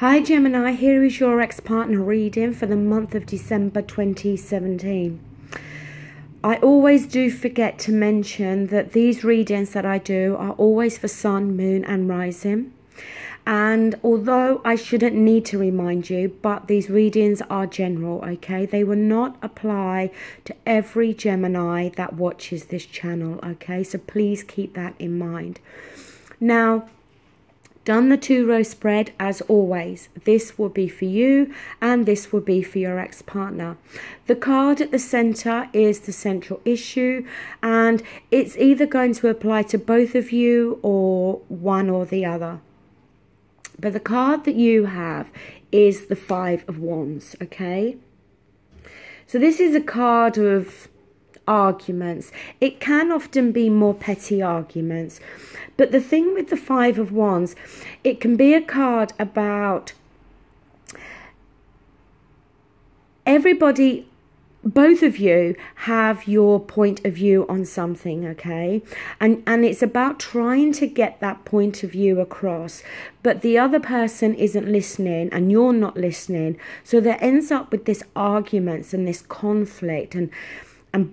Hi Gemini, here is your ex-partner reading for the month of December 2017. I always do forget to mention that these readings that I do are always for sun, moon and rising. And although I shouldn't need to remind you, but these readings are general, okay? They will not apply to every Gemini that watches this channel, okay? So please keep that in mind. Now, done the 2-row spread as always. This will be for you and this will be for your ex-partner. The card at the center is the central issue, and it's either going to apply to both of you or one or the other. But the card that you have is the 5 of Wands, okay? So this is a card of arguments. It can often be more petty arguments, but the thing with the 5 of Wands, it can be a card about everybody. Both of you have your point of view on something, okay? And it's about trying to get that point of view across, but the other person isn't listening and you're not listening. So there ends up with this arguments and this conflict, and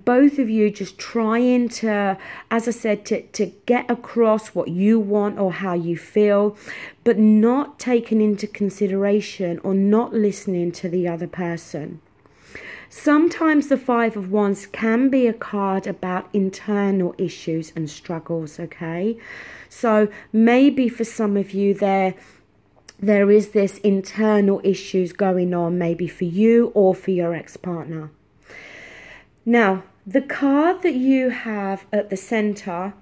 both of you just trying to, as I said, to get across what you want or how you feel, but not taking into consideration or not listening to the other person. Sometimes the 5 of Wands can be a card about internal issues and struggles, okay? So maybe for some of you there is this internal issues going on, maybe for you or for your ex-partner. Now, the card that you have at the center,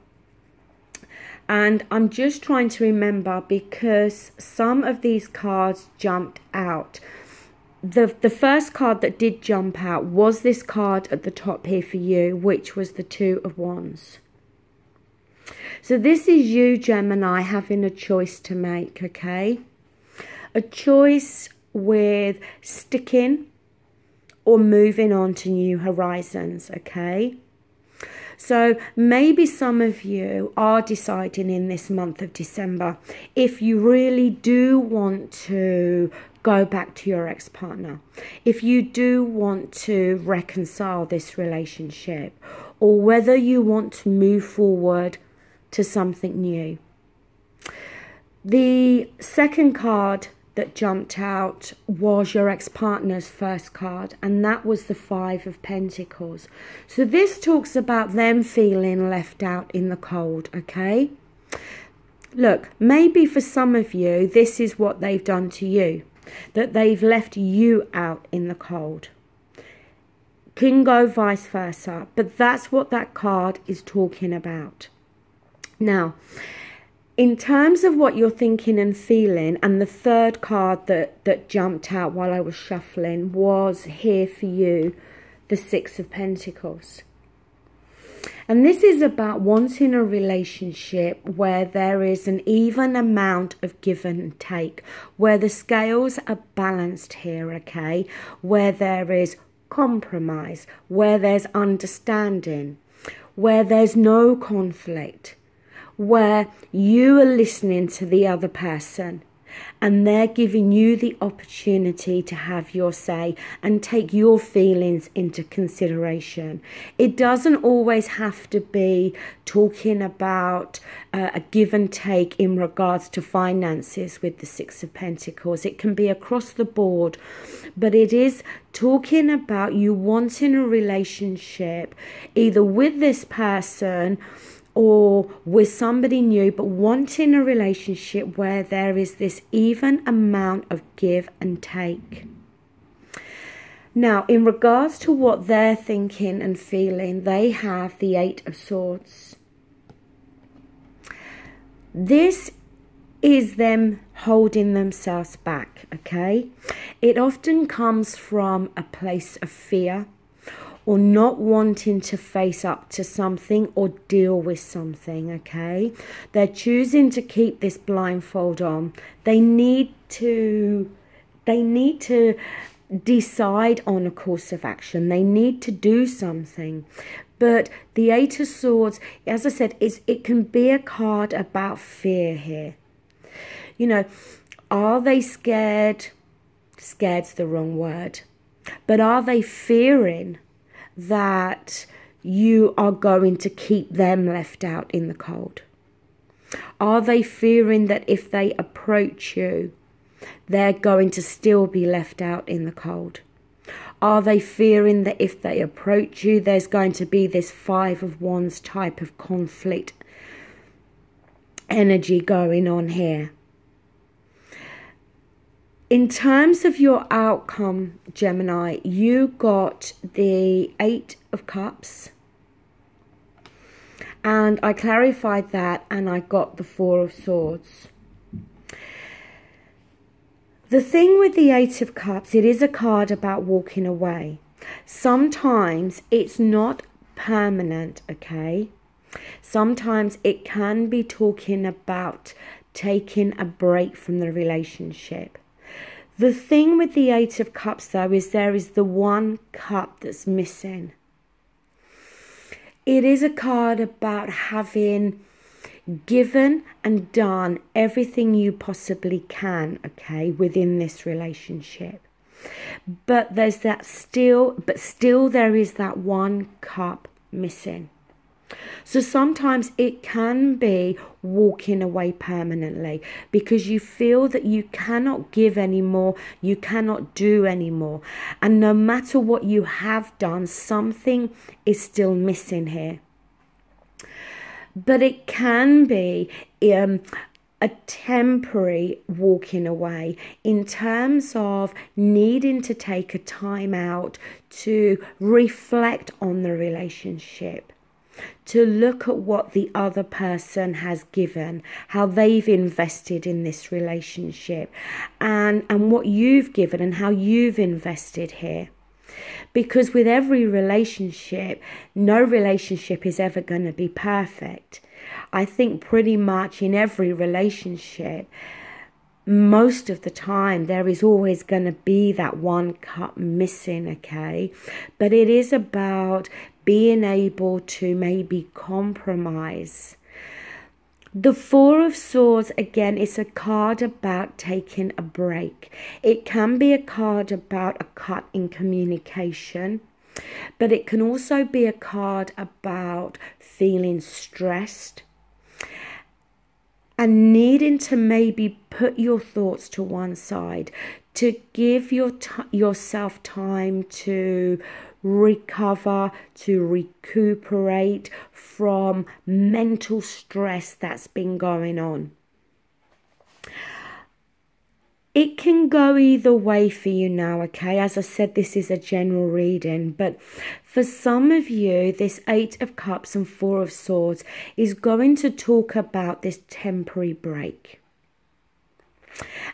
and I'm just trying to remember because some of these cards jumped out. The first card that did jump out was this card at the top here for you, which was the 2 of Wands. So this is you, Gemini, having a choice to make, okay? A choice with sticking or moving on to new horizons, okay? So maybe some of you are deciding in this month of December if you really do want to go back to your ex-partner, if you do want to reconcile this relationship, or whether you want to move forward to something new. The second card that jumped out was your ex-partner's first card, and that was the 5 of Pentacles. So this talks about them feeling left out in the cold, okay? Look, maybe for some of you, this is what they've done to you, that they've left you out in the cold. Can go vice versa, but that's what that card is talking about. Now, in terms of what you're thinking and feeling, and the third card that jumped out while I was shuffling was here for you, the 6 of Pentacles. And this is about wanting a relationship where there is an even amount of give and take, where the scales are balanced here, okay? Where there is compromise, where there's understanding, where there's no conflict, where you are listening to the other person and they're giving you the opportunity to have your say and take your feelings into consideration. It doesn't always have to be talking about a give and take in regards to finances with the 6 of Pentacles. It can be across the board, but it is talking about you wanting a relationship either with this person or with somebody new, but wanting a relationship where there is this even amount of give and take. Now, in regards to what they're thinking and feeling, they have the 8 of Swords. This is them holding themselves back, okay? It often comes from a place of fear, or not wanting to face up to something or deal with something, okay? They're choosing to keep this blindfold on. They need to decide on a course of action. They need to do something. But the 8 of Swords, as I said, it can be a card about fear here. You know, Are they scared? Scared's the wrong word. But are they fearing that you are going to keep them left out in the cold? Are they fearing that if they approach you, they're going to still be left out in the cold? Are they fearing that if they approach you, there's going to be this 5 of Wands type of conflict energy going on here? In terms of your outcome, Gemini, you got the 8 of Cups. And I clarified that and I got the 4 of Swords. The thing with the 8 of Cups, it is a card about walking away. Sometimes it's not permanent, okay? Sometimes it can be talking about taking a break from the relationship. The thing with the 8 of Cups, though, is there is the 1 cup that's missing. It is a card about having given and done everything you possibly can, okay, within this relationship. But there's that still there is that 1 cup missing. So sometimes it can be walking away permanently because you feel that you cannot give anymore, you cannot do anymore. And no matter what you have done, something is still missing here. But it can be a temporary walking away in terms of needing to take a time out to reflect on the relationship, to look at what the other person has given, how they've invested in this relationship, and what you've given and how you've invested here. Because with every relationship, no relationship is ever going to be perfect. I think pretty much in every relationship, most of the time, there is always going to be that 1 cup missing, okay? But it is about being able to maybe compromise. The 4 of Swords, again, is a card about taking a break. It can be a card about a cut in communication, but it can also be a card about feeling stressed and needing to maybe put your thoughts to one side, to give yourself time to recover, to recuperate from mental stress that's been going on. It can go either way for you now, okay? As I said, this is a general reading, but for some of you, this 8 of Cups and 4 of Swords is going to talk about this temporary break.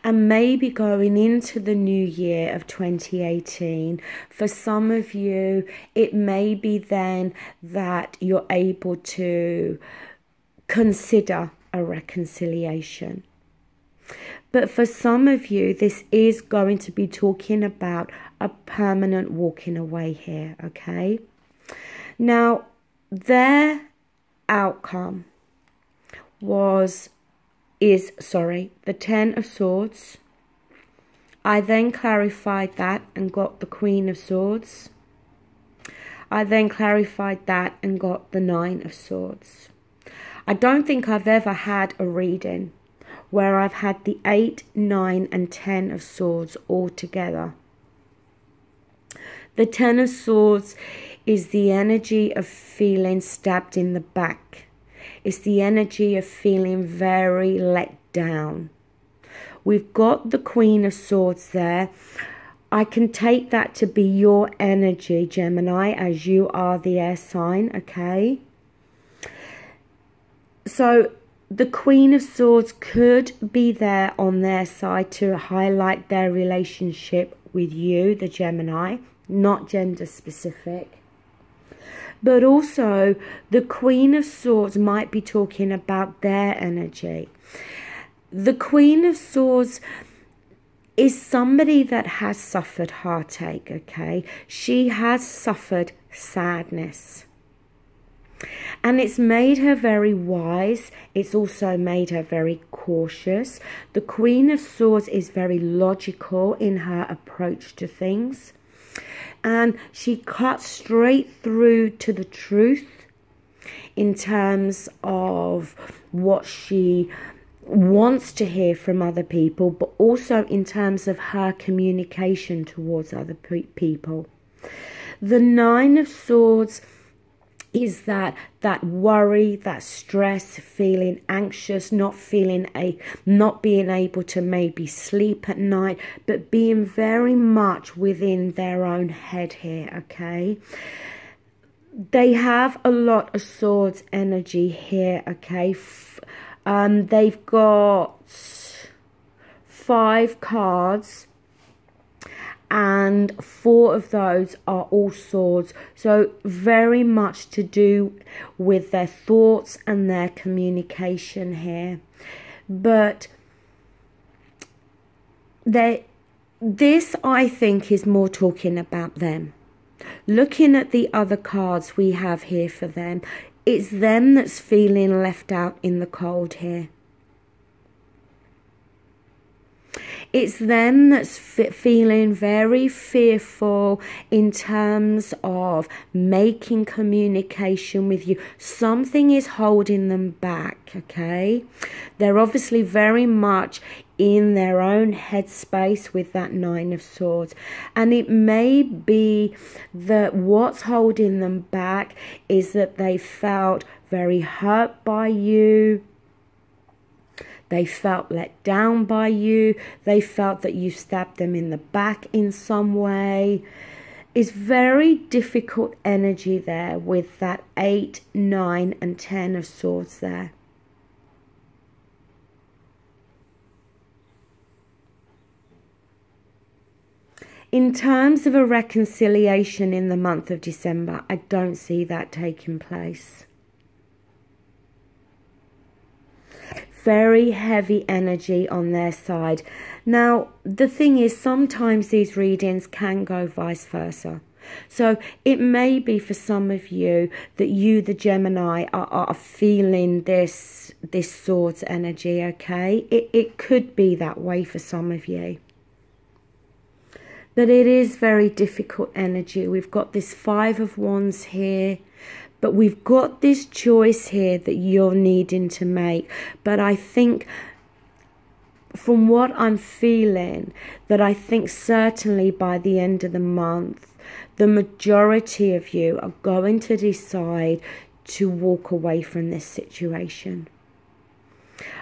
And maybe going into the new year of 2018, for some of you, it may be then that you're able to consider a reconciliation. But for some of you, this is going to be talking about a permanent walking away here, okay? Now, their outcome is the 10 of Swords. I then clarified that and got the Queen of Swords. I then clarified that and got the 9 of Swords. I don't think I've ever had a reading where I've had the 8, 9 and 10 of Swords all together. The 10 of Swords is the energy of feeling stabbed in the back. It's the energy of feeling very let down. We've got the Queen of Swords there. I can take that to be your energy, Gemini, as you are the air sign, okay? So the Queen of Swords could be there on their side to highlight their relationship with you, the Gemini, not gender specific. But also, the Queen of Swords might be talking about their energy. The Queen of Swords is somebody that has suffered heartache, okay? She has suffered sadness. And it's made her very wise. It's also made her very cautious. The Queen of Swords is very logical in her approach to things. And she cuts straight through to the truth in terms of what she wants to hear from other people, but also in terms of her communication towards other people. The Nine of Swords is that worry, that stress, feeling anxious, not being able to maybe sleep at night, but being very much within their own head here, okay? They have a lot of swords energy here, okay? They've got 5 cards, and 4 of those are all swords, so very much to do with their thoughts and their communication here. But this, I think, is more talking about them. Looking at the other cards we have here for them, it's them that's feeling left out in the cold here. It's them that's feeling very fearful in terms of making communication with you. Something is holding them back, okay? They're obviously very much in their own headspace with that Nine of Swords. And it may be that what's holding them back is that they felt very hurt by you. They felt let down by you. They felt that you stabbed them in the back in some way. It's very difficult energy there with that 8, 9 and 10 of Swords there. In terms of a reconciliation in the month of December, I don't see that taking place. Very heavy energy on their side. Now, the thing is, sometimes these readings can go vice versa. So it may be for some of you that you, the Gemini, are feeling this Swords energy, okay? It could be that way for some of you. But it is very difficult energy. We've got this 5 of Wands here. But we've got this choice here that you're needing to make. But I think, from what I'm feeling, that I think certainly by the end of the month, the majority of you are going to decide to walk away from this situation.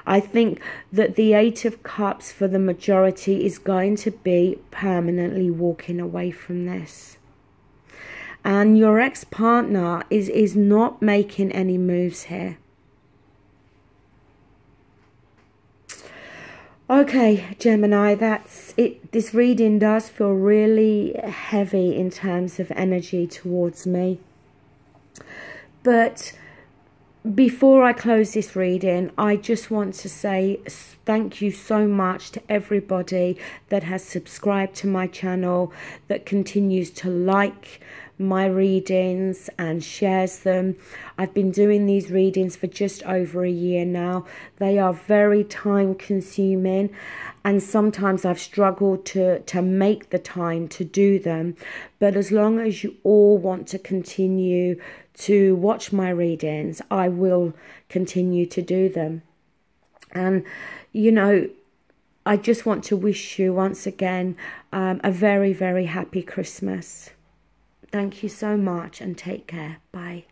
I think that the 8 of Cups for the majority is going to be permanently walking away from this. And your ex-partner is not making any moves here. Okay, Gemini, that's it. This reading does feel really heavy in terms of energy towards me. But before I close this reading, I just want to say thank you so much to everybody that has subscribed to my channel, that continues to like my readings and shares them. I've been doing these readings for just over a year now. They are very time consuming, and sometimes I've struggled to make the time to do them. But as long as you all want to continue to watch my readings, I will continue to do them. And you know, I just want to wish you once again a very, very happy Christmas. Thank you so much and take care. Bye.